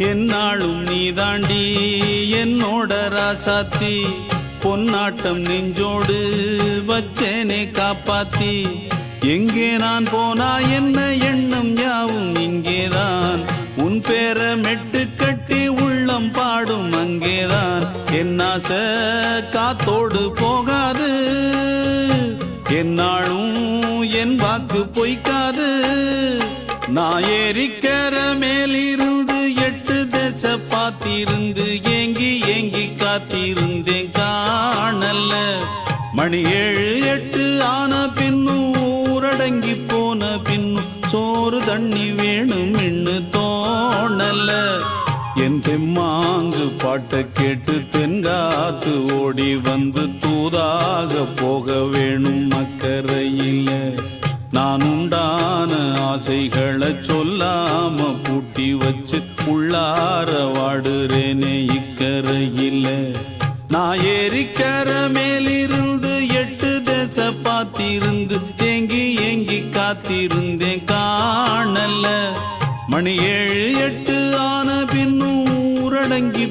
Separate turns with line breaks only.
என்னாலும் நீ தாண்டி என்னோட ராசாத்தி பொன்னாட்டம் நெஞ்சோடு வச்சேனே காப்பாத்தி எங்கே நான் போனா என்ன எண்ணம் யாவும் இங்கேதான் உன் பேர மெட்டு கட்டி உள்ளம் பாடும் அங்கேதான் என் ஆசை காத்தோடு போகாது என்னாலும் என் வாக்கு பொய்க்காது நான் ஏறிக்கர மேலிருந்து 8 தேச பார்த்திருந்து ஏங்கி ஏங்கி காத்திருந்தேன் காணல்ல மணி 7 8 ஆன பின்னும் ஊரடங்கி போன பின்னும் சோறு தண்ணி வேணும் இன்னு தோணல என் தெம்மாங்கு பாட்டை கேட்டு தென்காத்து ஓடி வந்து தூதாக போக வேணும் அக்கறையில நான் உண்டான ஆசைகளை சொல்லாம பூட்டி வச்சு உள்ளார வாடுறேனே இக்கரையில நான் ஏறிக்கர மேலிருந்து 8 தேச பார்த்திருந்து ஏங்கி ஏங்கி காத்திருந்தேன் காணல மணி 7 8 ஆன பின்னும் ஊரடங்கி